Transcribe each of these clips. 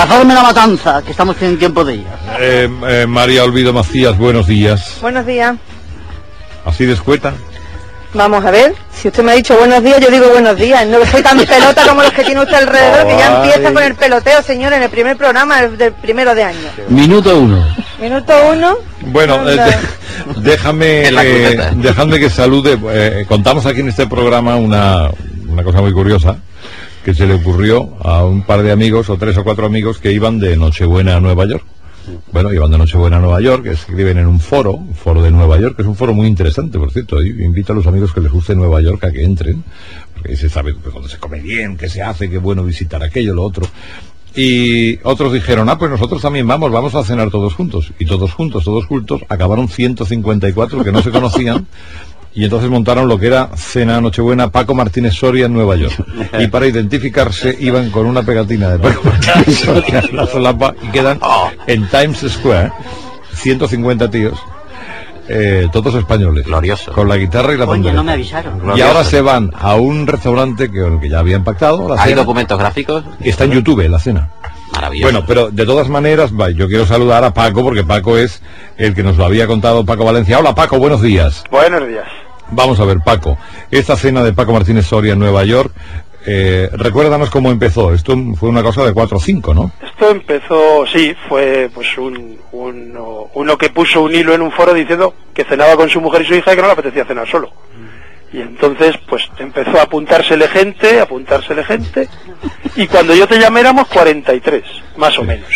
Plataforma La Matanza, que estamos en tiempo de ella. María Olvido Macías, buenos días. Buenos días. ¿Así de escueta? Vamos a ver, si usted me ha dicho buenos días, yo digo buenos días. No soy tan pelota como los que tiene usted alrededor, que ya empieza con el peloteo, señor, en el primer programa del primero de año. Minuto 1. Minuto 1. Bueno, déjame que salude. Contamos aquí en este programa una cosa muy curiosa que se le ocurrió a un par de amigos, o 3 o 4 amigos, que iban de Nochebuena a Nueva York. Bueno, iban de Nochebuena a Nueva York, que escriben en un foro de Nueva York, que es un foro muy interesante, por cierto. Y invito a los amigos que les guste Nueva York a que entren, porque ahí se sabe pues, dónde se come bien, qué se hace, qué bueno visitar aquello, lo otro. Y otros dijeron, pues nosotros también vamos a cenar todos juntos. Y todos juntos, acabaron 154 que no se conocían. Y entonces montaron lo que era Cena Nochebuena Paco Martínez Soria en Nueva York. Y para identificarse iban con una pegatina de Paco Martínez Soria en la solapa y quedan en Times Square 150 tíos, todos españoles. Glorioso. Con la guitarra y la pandereta. No me avisaron. Y ahora se van a un restaurante que ya habían pactado. ¿Hay documentos gráficos? Está en YouTube la cena. Maravilloso. Bueno, pero de todas maneras, yo quiero saludar a Paco, porque Paco es el que nos lo había contado, Paco Valencia. Hola Paco, buenos días. Buenos días. Vamos a ver, Paco, esta cena de Paco Martínez Soria en Nueva York, recuérdanos cómo empezó. Esto fue una cosa de 4 o 5, ¿no? Esto empezó, sí, fue pues uno que puso un hilo en un foro diciendo que cenaba con su mujer y su hija y que no le apetecía cenar solo. Y entonces, pues empezó a apuntársele gente, y cuando yo te llamé éramos 43, más o menos.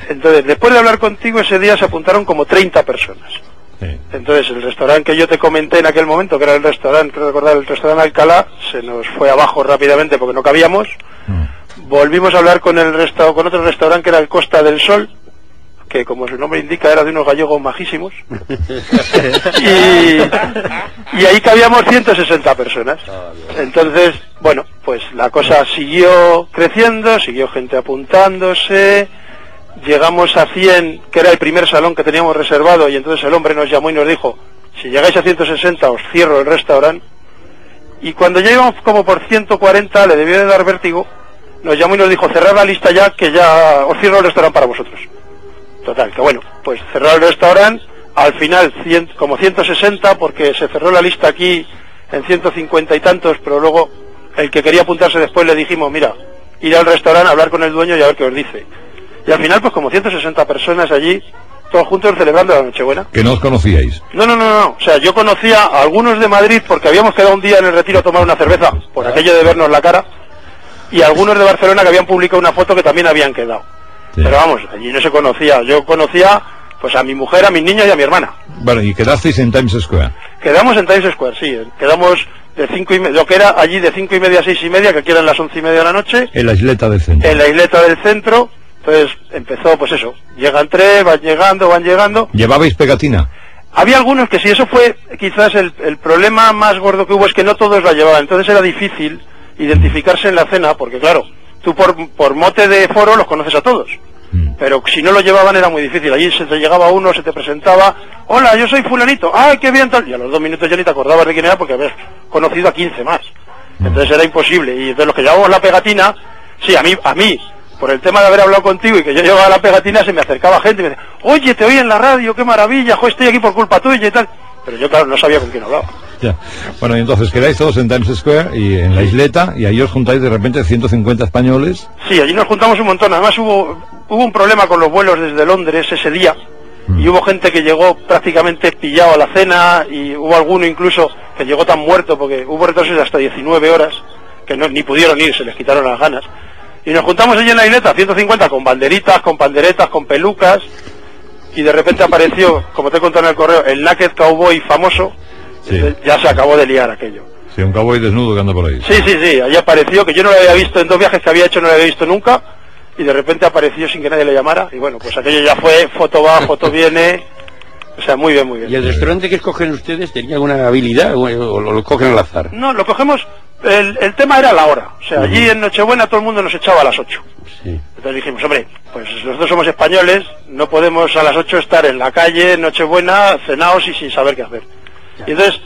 Entonces, después de hablar contigo, ese día se apuntaron como 30 personas. Entonces, el restaurante que yo te comenté en aquel momento, que era el restaurante, creo recordar, el restaurante Alcalá, se nos fue abajo rápidamente porque no cabíamos. Volvimos a hablar con otro restaurante que era el Costa del Sol, que como su nombre indica era de unos gallegos majísimos. y ahí cabíamos 160 personas. Entonces, bueno, pues la cosa siguió creciendo, siguió gente apuntándose. Llegamos a 100, que era el primer salón que teníamos reservado, y entonces el hombre nos llamó y nos dijo, si llegáis a 160 os cierro el restaurante. Y cuando ya íbamos como por 140, le debió de dar vértigo, nos llamó y nos dijo, cerrad la lista ya, que ya os cierro el restaurante para vosotros. Total, que bueno, pues cerrar el restaurante, al final como 160, porque se cerró la lista aquí en 150 y tantos, pero luego el que quería apuntarse después le dijimos, mira, ir al restaurante, hablar con el dueño y a ver qué os dice. Y al final, pues como 160 personas allí, todos juntos celebrando la Nochebuena. ¿Que no os conocíais? No. O sea, yo conocía a algunos de Madrid porque habíamos quedado un día en el Retiro a tomar una cerveza, por aquello de vernos la cara, y algunos de Barcelona que habían publicado una foto que también habían quedado. Sí. Pero vamos, allí no se conocía. Yo conocía pues a mi mujer, a mis niños y a mi hermana. Bueno, ¿y quedasteis en Times Square? Quedamos en Times Square, sí. Quedamos de 5:30, lo que era allí de 5:30 a 6:30, que aquí eran las 11:30 de la noche. En la isleta del centro. En la isleta del centro. Entonces empezó, pues eso, llegan 3, van llegando. ¿Llevabais pegatina? Había algunos que sí, eso fue quizás el problema más gordo que hubo, es que no todos la llevaban. Entonces era difícil identificarse en la cena, porque claro, tú por mote de foro los conoces a todos. Pero si no lo llevaban era muy difícil. Allí se te llegaba uno, se te presentaba, hola, yo soy fulanito, ¡ay, qué bien tal! Y a los 2 minutos ya ni te acordabas de quién era porque habías conocido a 15 más. Entonces era imposible. Y entonces los que llevábamos la pegatina, sí, a mí, por el tema de haber hablado contigo y que yo llevaba la pegatina, se me acercaba gente y me decía, oye, te oí en la radio, qué maravilla, estoy aquí por culpa tuya y tal. Pero yo, claro, no sabía con quién hablaba. Ya. Bueno, y entonces quedáis todos en Times Square y en la isleta, y ahí os juntáis de repente 150 españoles. Sí, allí nos juntamos un montón. Además hubo un problema con los vuelos desde Londres ese día, y hubo gente que llegó prácticamente pillado a la cena, y hubo alguno incluso que llegó tan muerto, porque hubo retrasos de hasta 19 horas, que ni pudieron ir, se les quitaron las ganas. Y nos juntamos allí en la isleta, 150, con banderitas, con panderetas, con pelucas, y de repente apareció, como te he contado en el correo, el Naked Cowboy famoso. Sí. Ya se acabó de liar aquello. Sí, un cowboy desnudo que anda por ahí. Sí, allí apareció, que yo no lo había visto en 2 viajes que había hecho, no lo había visto nunca, y de repente apareció sin que nadie le llamara, y bueno, pues aquello ya fue, foto va, foto viene, o sea, muy bien. ¿Y el restaurante que escogen ustedes tenía alguna habilidad o lo cogen al azar? No, lo cogemos, el tema era la hora, o sea, allí en Nochebuena todo el mundo nos echaba a las 8. Sí. Entonces dijimos, hombre, pues nosotros somos españoles, no podemos a las 8 estar en la calle, en Nochebuena, cenados y sin saber qué hacer. Ya. Y entonces,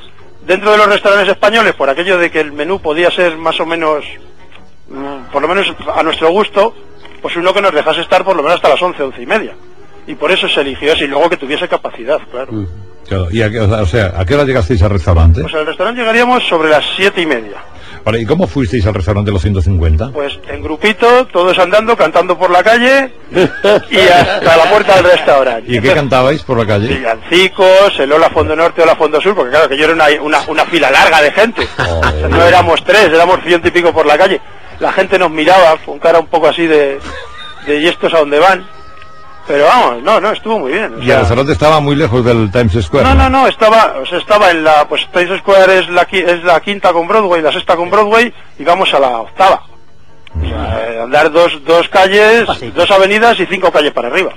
dentro de los restaurantes españoles, por aquello de que el menú podía ser más o menos, por lo menos a nuestro gusto, pues uno que nos dejase estar por lo menos hasta las 11, 11:30. Y por eso se eligió ese, y luego que tuviese capacidad, claro. Claro. ¿Y a qué hora llegasteis al restaurante? Pues al restaurante llegaríamos sobre las 7:30. Vale, ¿y cómo fuisteis al restaurante Los 150? Pues en grupito, todos andando, cantando por la calle y hasta la puerta del restaurante. ¿Y qué cantabais por la calle? Villancicos, el Hola Fondo Norte, Hola Fondo Sur, porque claro, que yo era una fila larga de gente. O sea, no éramos 3, éramos 100 y pico por la calle. La gente nos miraba con cara un poco así de ¿y estos a dónde van? Pero vamos, no, estuvo muy bien. ¿Y el restaurante estaba muy lejos del Times Square? No, estaba en la, pues Times Square es la quinta con Broadway, la sexta con Broadway, y vamos a la octava. O sea, andar dos calles, 2 avenidas y 5 calles para arriba.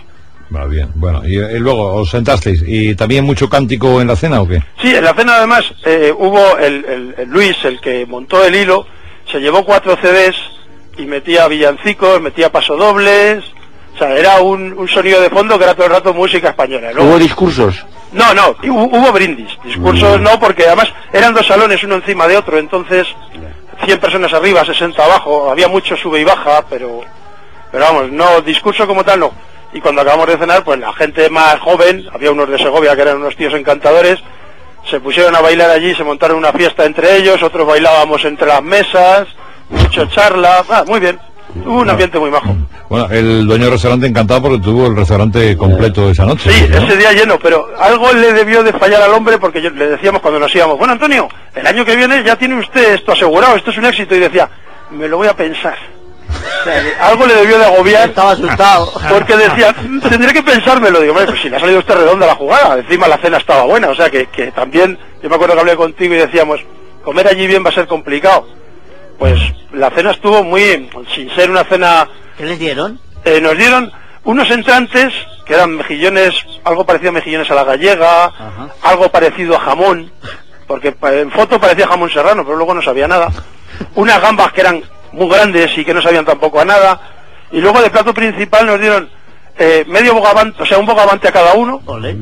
Va bien, bueno, y luego os sentasteis, ¿y también mucho cántico en la cena o qué? Sí, en la cena además hubo el Luis, el que montó el hilo, se llevó 4 CDs y metía villancicos, metía pasodobles. O sea, era un sonido de fondo que era todo el rato música española, ¿no? ¿Hubo discursos? No, hubo brindis. Discursos no, porque además eran 2 salones, uno encima de otro, entonces 100 personas arriba, 60 abajo, había mucho sube y baja, pero vamos, no, discurso como tal no. Y cuando acabamos de cenar, pues la gente más joven, había unos de Segovia que eran unos tíos encantadores, se pusieron a bailar allí, se montaron una fiesta entre ellos, otros bailábamos entre las mesas, mucho charla, muy bien. Hubo un ambiente muy majo. Bueno, el dueño del restaurante encantado porque tuvo el restaurante completo esa noche. Sí, ¿no? Ese día lleno, pero algo le debió de fallar al hombre, porque le decíamos cuando nos íbamos, bueno, Antonio, el año que viene ya tiene usted esto asegurado, esto es un éxito, y decía, me lo voy a pensar. O sea, algo le debió de agobiar. Estaba asustado. Porque decía, tendré que pensármelo. Digo, pues si le ha salido usted redonda la jugada, encima la cena estaba buena, o sea que también, yo me acuerdo que hablé contigo y decíamos, comer allí bien va a ser complicado. Pues la cena estuvo muy, sin ser una cena... ¿Qué les dieron? Nos dieron unos entrantes que eran mejillones, algo parecido a mejillones a la gallega, algo parecido a jamón, porque en foto parecía jamón serrano, pero luego no sabía nada. Unas gambas que eran muy grandes y que no sabían tampoco a nada. Y luego de plato principal nos dieron medio bogavante, o sea, un bogavante a cada uno. Olé.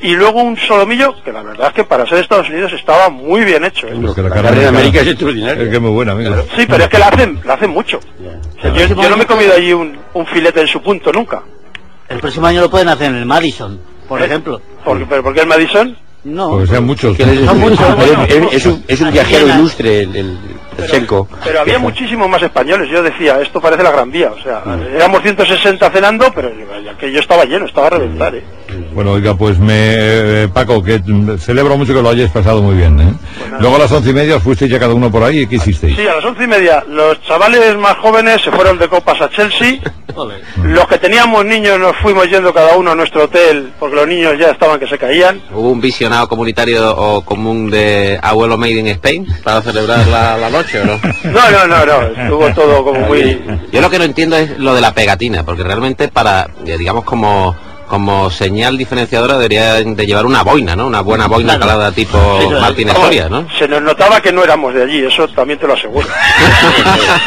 Y luego un solomillo, que la verdad es que para ser de Estados Unidos estaba muy bien hecho. Es que la carne de América es extraordinaria. Es que es muy buena, amigo. Sí, pero es que la hacen mucho. O sea, yo no me he comido allí un filete en su punto nunca. El próximo año lo pueden hacer en el Madison, por ejemplo. ¿Pero por qué el Madison? No. Porque sean muchos. Son muchos. Es un viajero ilustre, el Chenko. Pero había muchísimos más españoles. Yo decía, esto parece la Gran Vía. O sea, éramos 160 cenando, pero que yo estaba lleno, estaba a reventar. Bueno, oiga, pues Paco, que celebro mucho que lo hayáis pasado muy bien, ¿eh? Bueno, luego a las 11:30 fuisteis ya cada uno por ahí, ¿y qué hicisteis? Sí, a las 11:30 los chavales más jóvenes se fueron de copas a Chelsea. Los que teníamos niños nos fuimos yendo cada uno a nuestro hotel, porque los niños ya estaban que se caían. ¿Hubo un visionado comunitario o común de Abuelo Made in Spain para celebrar la noche o no? No, estuvo todo como muy... Yo lo que no entiendo es lo de la pegatina, porque realmente para, digamos, como señal diferenciadora debería de llevar una boina, ¿no? Una buena boina calada tipo Martínez Soria, ¿no? Se nos notaba que no éramos de allí, eso también te lo aseguro.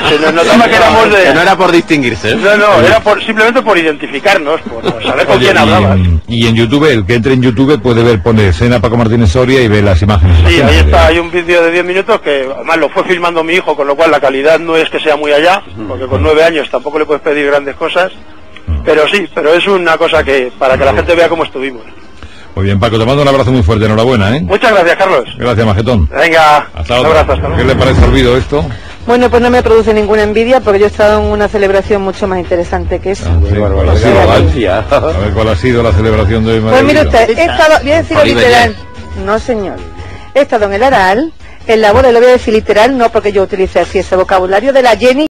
Se nos notaba que éramos de... Que no era por distinguirse, ¿eh? No, era simplemente por identificarnos, por saber con quién hablabas. Y en YouTube, el que entre en YouTube puede ver, pone escena Paco Martínez Soria y ve las imágenes. Sí, ahí está, hay un vídeo de 10 minutos que además lo fue filmando mi hijo, con lo cual la calidad no es que sea muy allá, porque con 9 años tampoco le puedes pedir grandes cosas. Pero sí, pero es una cosa que para que la gente vea cómo estuvimos. Muy bien, Paco, te mando un abrazo muy fuerte, enhorabuena, ¿eh? Muchas gracias, Carlos. Gracias, Majetón. Venga, hasta un abrazo, hasta luego. ¿Qué le parece olvido esto? Bueno, pues no me produce ninguna envidia porque yo he estado en una celebración mucho más interesante que eso. ¿Cuál ha sido la celebración de hoy? Pues mire usted, he estado, voy a decirlo literal. No, señor. He estado en el Aral, en la boda, lo voy a decir literal, no porque yo utilice así ese vocabulario de la Jenny.